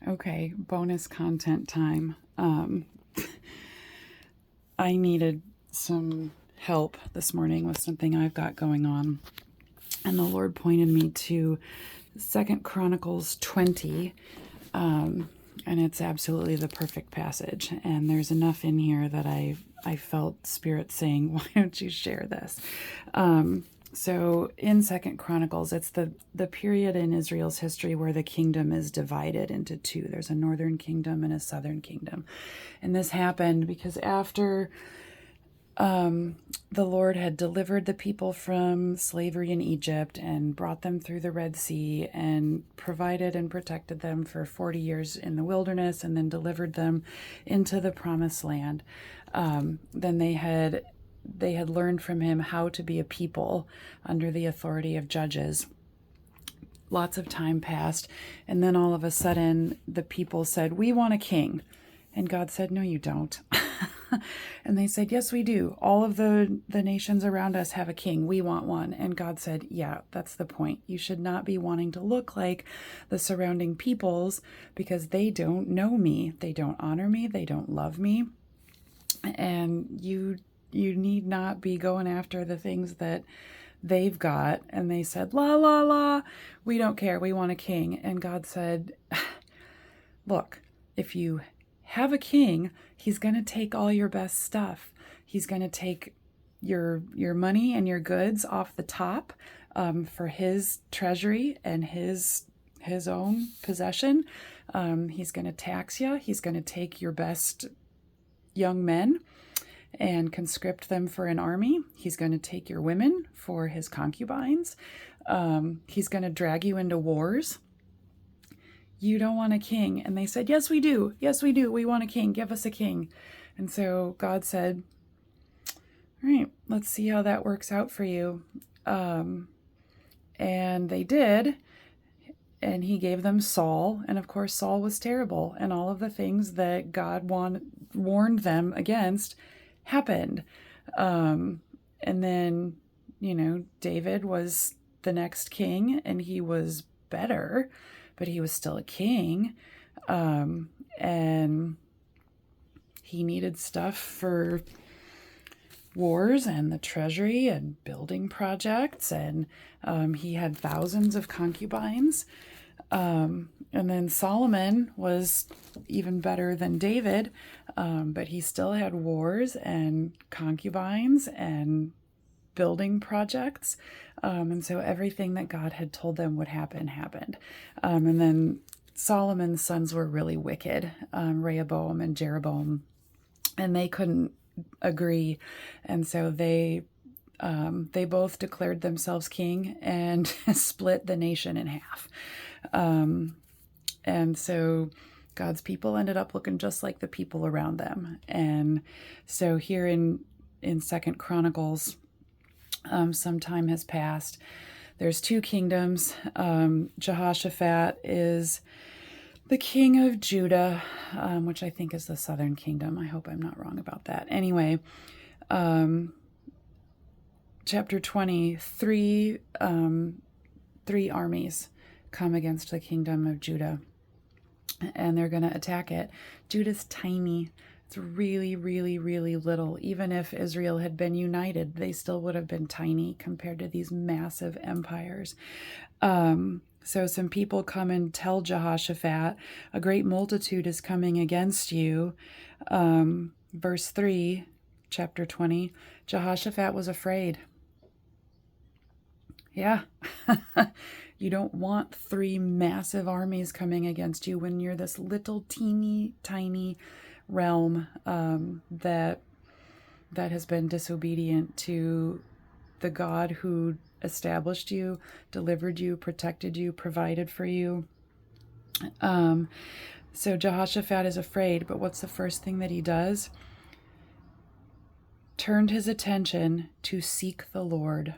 Okay, bonus content time. I needed some help this morning with something I've got going on. And the Lord pointed me to 2 Chronicles 20. And it's absolutely the perfect passage. And there's enough in here that I felt Spirit saying, why don't you share this? So in 2 Chronicles, it's the period in Israel's history where the kingdom is divided into two. There's a northern kingdom and a southern kingdom. And this happened because after the Lord had delivered the people from slavery in Egypt and brought them through the Red Sea and provided and protected them for 40 years in the wilderness and then delivered them into the promised land. Then they had learned from him how to be a people under the authority of judges. Lots of time passed, and then all of a sudden the people said, "We want a king." And God said, "No, you don't." And they said, "Yes, we do. All of the nations around us have a king. We want one." And God said, "Yeah, that's the point. You should not be wanting to look like the surrounding peoples because they don't know me. They don't honor me. They don't love me. And you need not be going after the things that they've got." And they said, "La, la, la. We don't care. We want a king." And God said, "Look, if you have a king, he's going to take all your best stuff. He's going to take your money and your goods off the top for his treasury and his own possession. He's going to tax you. He's going to take your best young men and conscript them for an army. He's going to take your women for his concubines. He's going to drag you into wars. You don't want a king." And they said, "Yes, we do. Yes, we do. We want a king. Give us a king." And so God said, "All right, let's see how that works out for you." And they did. And he gave them Saul. And of course, Saul was terrible. And all of the things that God warned them against happened. And then, David was the next king, and he was better, but he was still a king. And he needed stuff for wars and the treasury and building projects. And he had thousands of concubines. And then Solomon was even better than David, but he still had wars and concubines and building projects. And so everything that God had told them would happen, happened. And then Solomon's sons were really wicked, Rehoboam and Jeroboam, and they couldn't agree. And so they both declared themselves king and split the nation in half. And so God's people ended up looking just like the people around them. And so here in 2 Chronicles, some time has passed. There's two kingdoms. Jehoshaphat is the king of Judah, which I think is the southern kingdom. I hope I'm not wrong about that. Anyway, chapter 20, three armies come against the kingdom of Judah, and they're going to attack it. Judah's tiny. It's really, really, really little. Even if Israel had been united, they still would have been tiny compared to these massive empires. So some people come and tell Jehoshaphat, "A great multitude is coming against you." Verse 3, chapter 20, Jehoshaphat was afraid. Yeah. You don't want three massive armies coming against you when you're this little teeny tiny realm that has been disobedient to the God who established you, delivered you, protected you, provided for you. So Jehoshaphat is afraid, but what's the first thing that he does? Turned his attention to seek the Lord.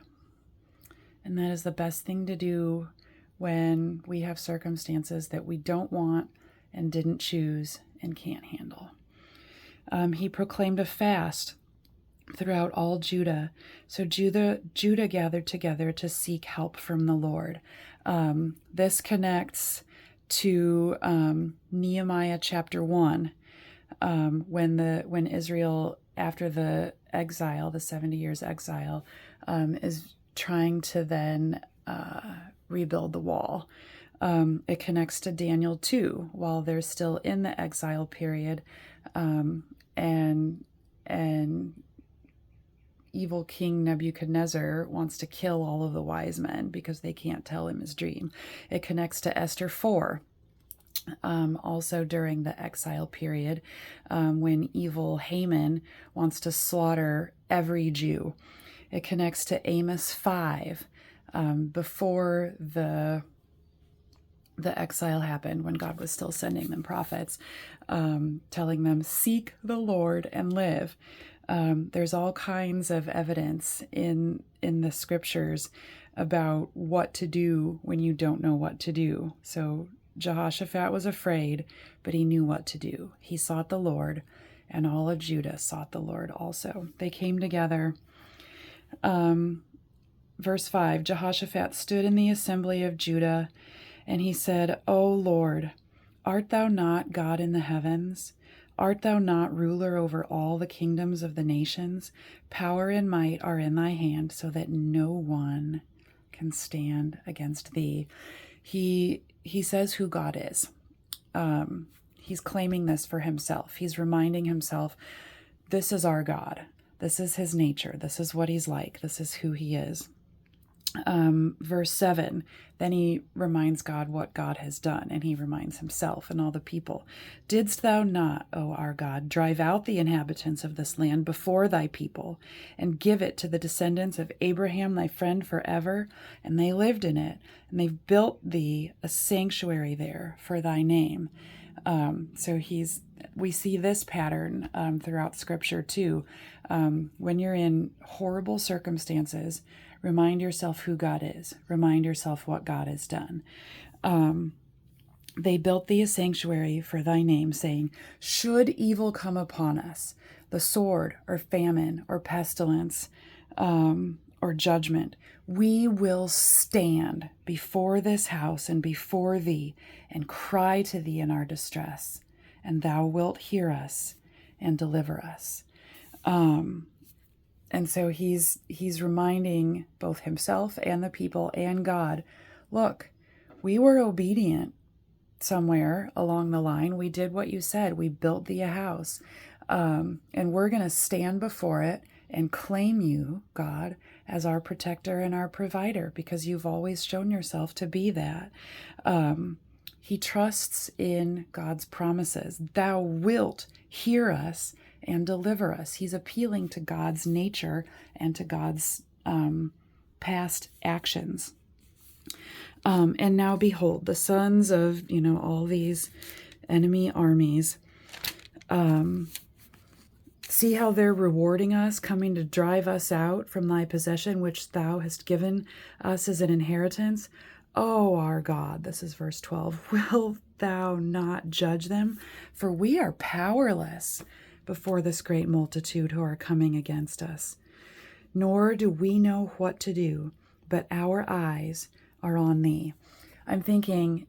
And that is the best thing to do when we have circumstances that we don't want and didn't choose and can't handle. He proclaimed a fast throughout all Judah. So Judah gathered together to seek help from the Lord. This connects to Nehemiah chapter 1, when Israel, after the exile, the 70 years exile, is trying to then rebuild the wall. It connects to Daniel 2 while they're still in the exile period, and evil King Nebuchadnezzar wants to kill all of the wise men because they can't tell him his dream. It connects to Esther 4, also during the exile period, when evil Haman wants to slaughter every Jew. It connects to Amos 5, before the exile happened, when God was still sending them prophets, telling them, seek the Lord and live. There's all kinds of evidence in the scriptures about what to do when you don't know what to do. So Jehoshaphat was afraid, but he knew what to do. He sought the Lord, and all of Judah sought the Lord also. They came together. Verse 5, Jehoshaphat stood in the assembly of Judah, and he said, O Lord, art thou not God in the heavens? Art thou not ruler over all the kingdoms of the nations? Power and might are in thy hand, so that no one can stand against thee. He says who God is. He's claiming this for himself. He's reminding himself, this is our God. This is his nature. This is what he's like. This is who he is. Verse 7, then he reminds God what God has done, and he reminds himself and all the people. Didst thou not, O our God, drive out the inhabitants of this land before thy people, and give it to the descendants of Abraham thy friend forever? And they lived in it, and they've built thee a sanctuary there for thy name. So we see this pattern throughout Scripture too. When you're in horrible circumstances, remind yourself who God is. Remind yourself what God has done. They built thee a sanctuary for thy name, saying, should evil come upon us, the sword or famine or pestilence or judgment, we will stand before this house and before thee and cry to thee in our distress, and thou wilt hear us and deliver us. And so he's reminding both himself and the people and God, look, we were obedient somewhere along the line. We did what you said. We built thee a house. And we're going to stand before it and claim you, God, as our protector and our provider, because you've always shown yourself to be that. He trusts in God's promises. Thou wilt hear us and deliver us. He's appealing to God's nature and to God's past actions. And now behold, the sons of, all these enemy armies, see how they're rewarding us, coming to drive us out from thy possession, which thou hast given us as an inheritance. O our God, this is verse 12, wilt thou not judge them? For we are powerless before this great multitude who are coming against us. Nor do we know what to do, but our eyes are on thee. I'm thinking,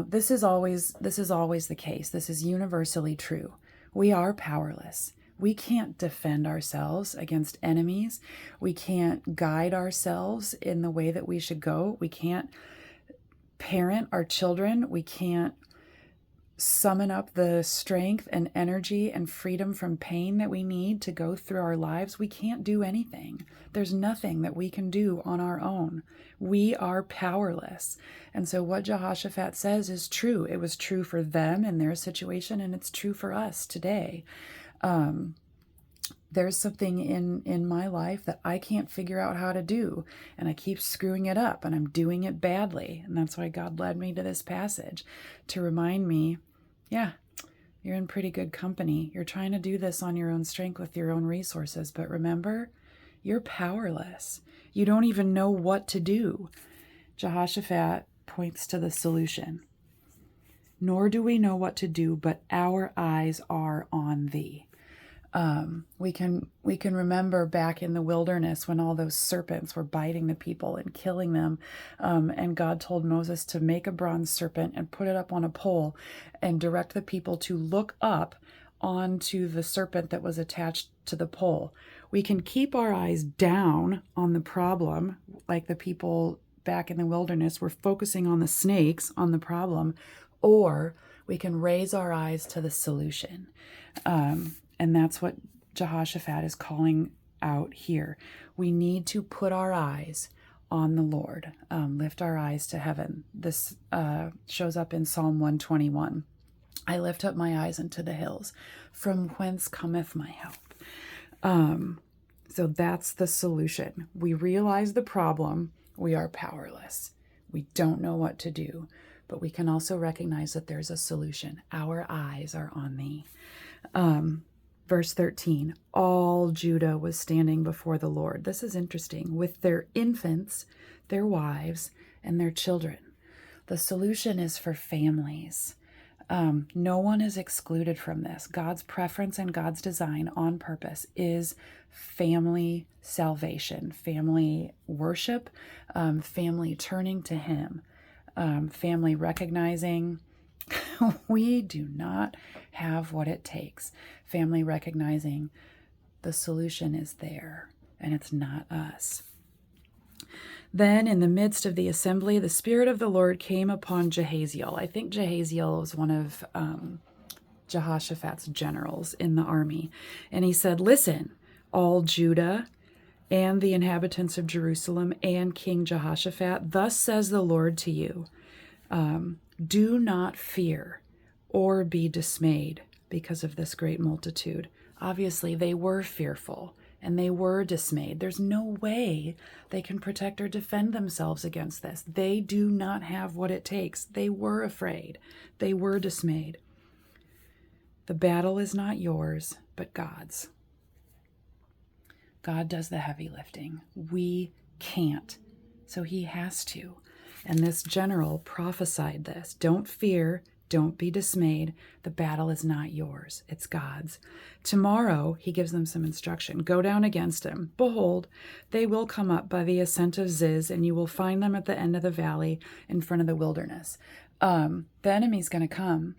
this is always the case. This is universally true. We are powerless. We can't defend ourselves against enemies. We can't guide ourselves in the way that we should go. We can't parent our children. We can't summon up the strength and energy and freedom from pain that we need to go through our lives. We can't do anything. There's nothing that we can do on our own. We are powerless. And so what Jehoshaphat says is true. It was true for them in their situation, and it's true for us today. There's something in my life that I can't figure out how to do, and I keep screwing it up, and I'm doing it badly. And that's why God led me to this passage, to remind me, yeah, you're in pretty good company. You're trying to do this on your own strength with your own resources, but remember, you're powerless. You don't even know what to do. Jehoshaphat points to the solution. Nor do we know what to do, but our eyes are on thee. We can remember back in the wilderness when all those serpents were biting the people and killing them, and God told Moses to make a bronze serpent and put it up on a pole and direct the people to look up onto the serpent that was attached to the pole. We can keep our eyes down on the problem, like the people back in the wilderness were focusing on the snakes, on the problem, or we can raise our eyes to the solution. And that's what Jehoshaphat is calling out here. We need to put our eyes on the Lord, lift our eyes to heaven. This shows up in Psalm 121. I lift up my eyes unto the hills, from whence cometh my help. So that's the solution. We realize the problem. We are powerless. We don't know what to do, but we can also recognize that there's a solution. Our eyes are on thee. Verse 13, all Judah was standing before the Lord. This is interesting. With their infants, their wives, and their children. The solution is for families. No one is excluded from this. God's preference and God's design on purpose is family salvation, family worship, family turning to Him, family recognizing we do not have what it takes, family recognizing the solution is there and it's not us. Then in the midst of the assembly, the Spirit of the Lord came upon Jahaziel. I think Jahaziel was one of Jehoshaphat's generals in the army. And he said, listen, all Judah and the inhabitants of Jerusalem and King Jehoshaphat, thus says the Lord to you, do not fear or be dismayed because of this great multitude. Obviously, they were fearful. And they were dismayed. There's no way they can protect or defend themselves against this. They do not have what it takes. They were afraid. They were dismayed. The battle is not yours, but God's. God does the heavy lifting. We can't. So He has to. And this general prophesied this. Don't fear. Don't be dismayed. The battle is not yours. It's God's. Tomorrow, he gives them some instruction. Go down against him. Behold, they will come up by the ascent of Ziz, and you will find them at the end of the valley in front of the wilderness. The enemy's going to come.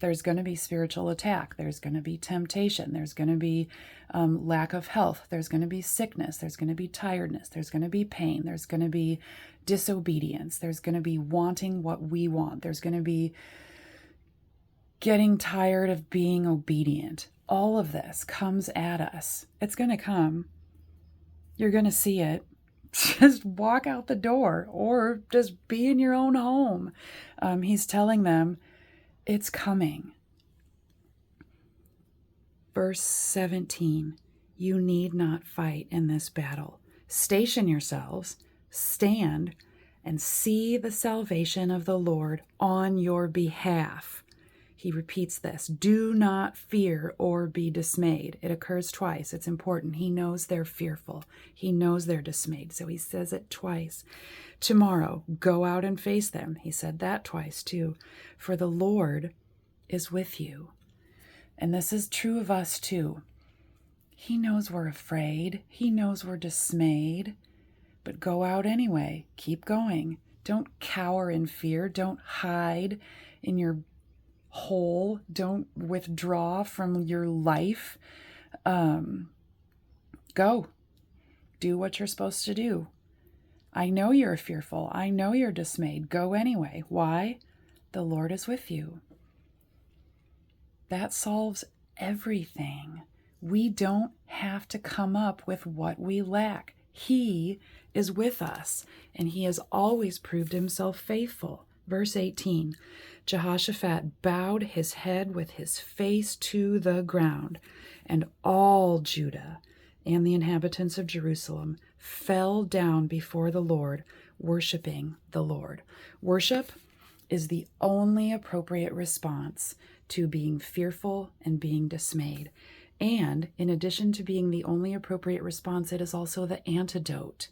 There's going to be spiritual attack. There's going to be temptation. There's going to be lack of health. There's going to be sickness. There's going to be tiredness. There's going to be pain. There's going to be disobedience. There's going to be wanting what we want. There's going to be getting tired of being obedient. All of this comes at us. It's going to come. You're going to see it. Just walk out the door or just be in your own home. He's telling them it's coming. Verse 17, you need not fight in this battle. Station yourselves, stand, and see the salvation of the Lord on your behalf. He repeats this. Do not fear or be dismayed. It occurs twice. It's important. He knows they're fearful. He knows they're dismayed. So he says it twice. Tomorrow, go out and face them. He said that twice too. For the Lord is with you. And this is true of us too. He knows we're afraid. He knows we're dismayed. But go out anyway. Keep going. Don't cower in fear. Don't hide in your hole. Don't withdraw from your life. Go. Do what you're supposed to do. I know you're fearful. I know you're dismayed. Go anyway. Why? The Lord is with you. That solves everything. We don't have to come up with what we lack. He is with us, and he has always proved himself faithful. Verse 18, Jehoshaphat bowed his head with his face to the ground, and all Judah and the inhabitants of Jerusalem fell down before the Lord, worshiping the Lord. Worship is the only appropriate response to being fearful and being dismayed. And in addition to being the only appropriate response, it is also the antidote.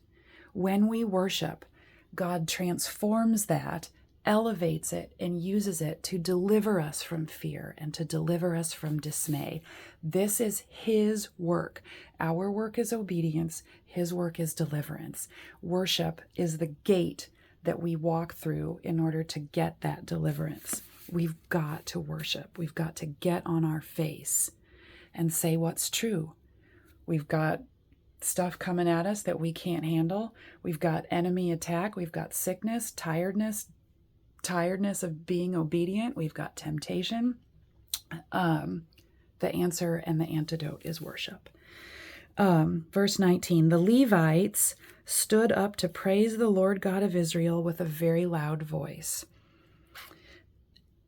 When we worship, God transforms that elevates it and uses it to deliver us from fear and to deliver us from dismay. This is his work. Our work is obedience. His work is deliverance. Worship is the gate that we walk through in order to get that deliverance. We've got to worship. We've got to get on our face and say what's true. We've got stuff coming at us that we can't handle. We've got enemy attack. We've got sickness, tiredness of being obedient. We've got temptation. The answer and the antidote is worship. Verse 19, the Levites stood up to praise the Lord God of Israel with a very loud voice.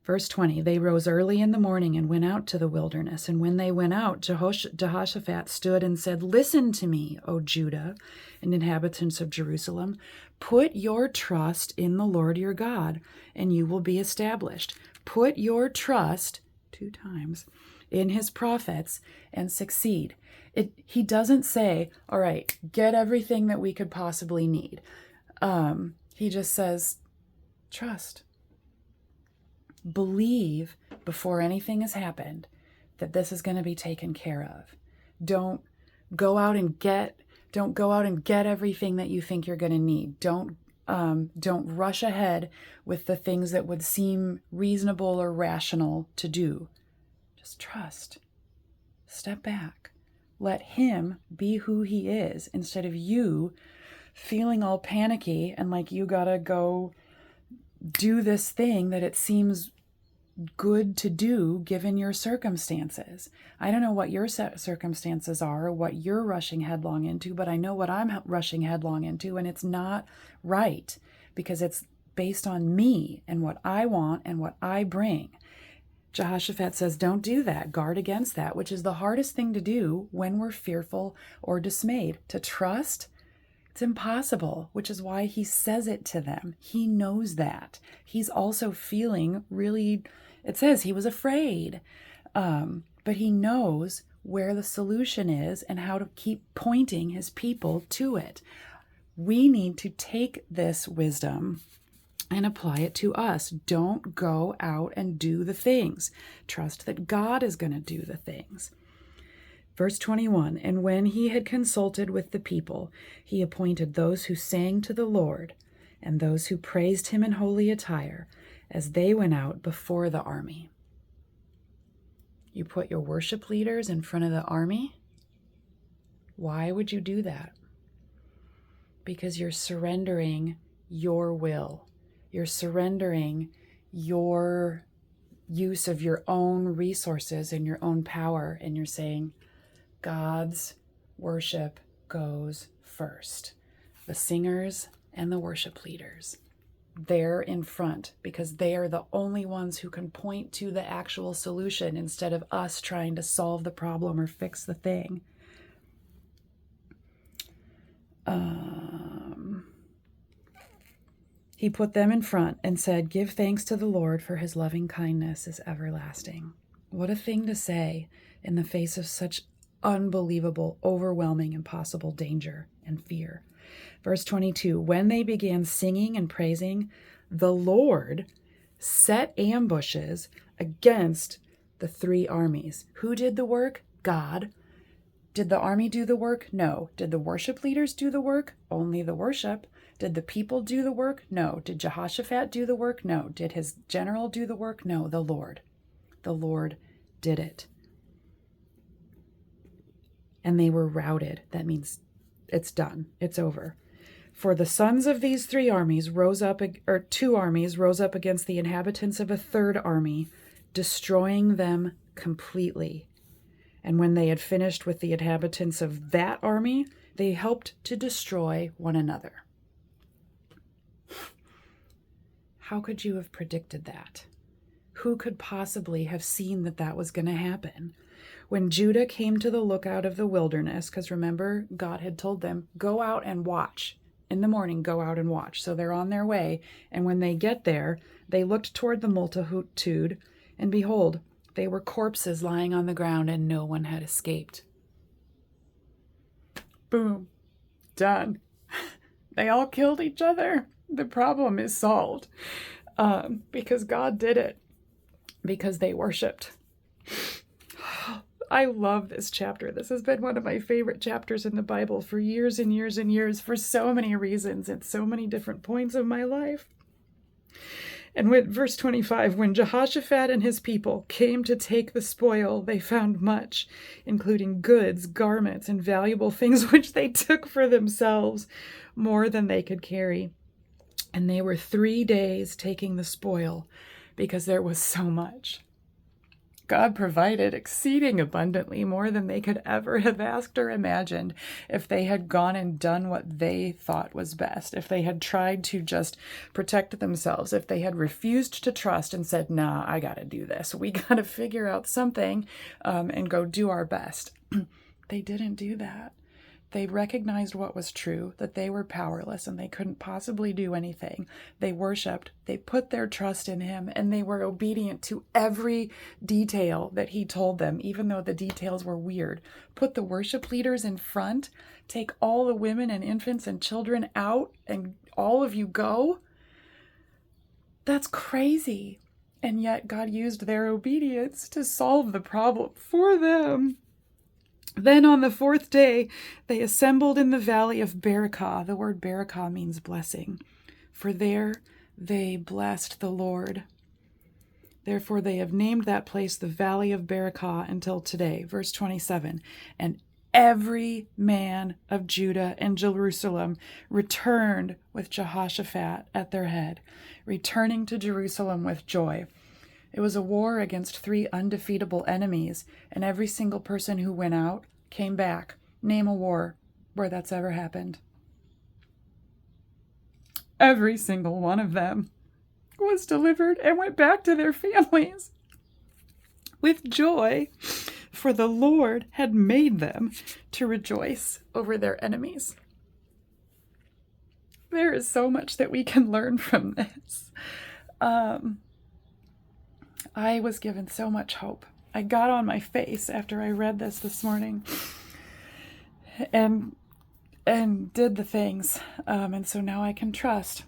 Verse 20, they rose early in the morning and went out to the wilderness. And when they went out, Jehoshaphat stood and said, listen to me, O Judah and inhabitants of Jerusalem. Put your trust in the Lord your God, and you will be established. Put your trust, 2 times, in his prophets and succeed. He doesn't say, all right, get everything that we could possibly need. He just says, trust. Believe before anything has happened that this is going to be taken care of. Don't go out and get everything that you think you're going to need. Don't rush ahead with the things that would seem reasonable or rational to do. Just trust. Step back. Let him be who he is instead of you feeling all panicky and like you gotta go do this thing that it seems good to do given your circumstances. I don't know what your circumstances are or what you're rushing headlong into, but I know what I'm rushing headlong into, and it's not right because it's based on me and what I want and what I bring. Jehoshaphat says, don't do that. Guard against that, which is the hardest thing to do when we're fearful or dismayed. To trust, it's impossible, which is why he says it to them. He knows that. He's also feeling really, it says he was afraid, but he knows where the solution is and how to keep pointing his people to it. We need to take this wisdom and apply it to us. Don't go out and do the things. Trust that God is going to do the things. Verse 21, and when he had consulted with the people, he appointed those who sang to the Lord and those who praised him in holy attire as they went out before the army. You put your worship leaders in front of the army? Why would you do that? Because you're surrendering your will. You're surrendering your use of your own resources and your own power, and you're saying, God's worship goes first. The singers and the worship leaders, they're in front because they are the only ones who can point to the actual solution instead of us trying to solve the problem or fix the thing. He put them in front and said, give thanks to the Lord, for his loving kindness is everlasting. What a thing to say in the face of such unbelievable, overwhelming, impossible danger and fear. Verse 22, when they began singing and praising, the Lord set ambushes against the 3 armies. Who did the work? God. Did the army do the work? No. Did the worship leaders do the work? Only the worship. Did the people do the work? No. Did Jehoshaphat do the work? No. Did his general do the work? No. The Lord. The Lord did it. And they were routed. That means it's done. It's over. For the sons of these 3 armies rose up, or 2 armies rose up against the inhabitants of a 3rd army, destroying them completely. And when they had finished with the inhabitants of that army, they helped to destroy one another. How could you have predicted that? Who could possibly have seen that that was going to happen? When Judah came to the lookout of the wilderness, because remember, God had told them, go out and watch. In the morning, go out and watch. So they're on their way. And when they get there, they looked toward the multitude, and behold, they were corpses lying on the ground, and no one had escaped. Boom. Done. They all killed each other. The problem is solved. because God did it, because they worshiped. I love this chapter. This has been one of my favorite chapters in the Bible for years and years and years, for so many reasons at so many different points of my life. And when, verse 25, when Jehoshaphat and his people came to take the spoil, they found much, including goods, garments, and valuable things which they took for themselves, more than they could carry. And they were 3 days taking the spoil, because there was so much. God provided exceeding abundantly, more than they could ever have asked or imagined, if they had gone and done what they thought was best, if they had tried to just protect themselves, if they had refused to trust and said, nah, I got to do this. We got to figure out something and go do our best. They didn't do that. They recognized what was true, that they were powerless and they couldn't possibly do anything. They worshiped, they put their trust in him, and they were obedient to every detail that he told them, even though the details were weird. Put the worship leaders in front, take all the women and infants and children out, and all of you go. That's crazy. And yet God used their obedience to solve the problem for them. Then on the 4th day, they assembled in the valley of Berakah. The word Berakah means blessing. For there they blessed the Lord. Therefore they have named that place the valley of Berakah until today. Verse 27, and every man of Judah and Jerusalem returned with Jehoshaphat at their head, returning to Jerusalem with joy. It was a war against 3 undefeatable enemies, and every single person who went out came back. Name a war where that's ever happened. Every single one of them was delivered and went back to their families with joy, for the Lord had made them to rejoice over their enemies. There is so much that we can learn from this. I was given so much hope. I got on my face after I read this morning and did the things. And so now I can trust.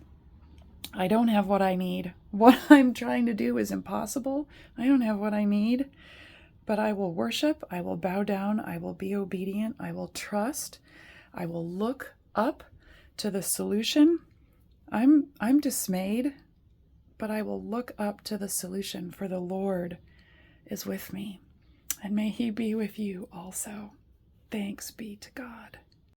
I don't have what I need. What I'm trying to do is impossible. I don't have what I need, but I will worship. I will bow down. I will be obedient. I will trust. I will look up to the solution. I'm dismayed, but I will look up to the solution, for the Lord is with me, and may he be with you also. Thanks be to God.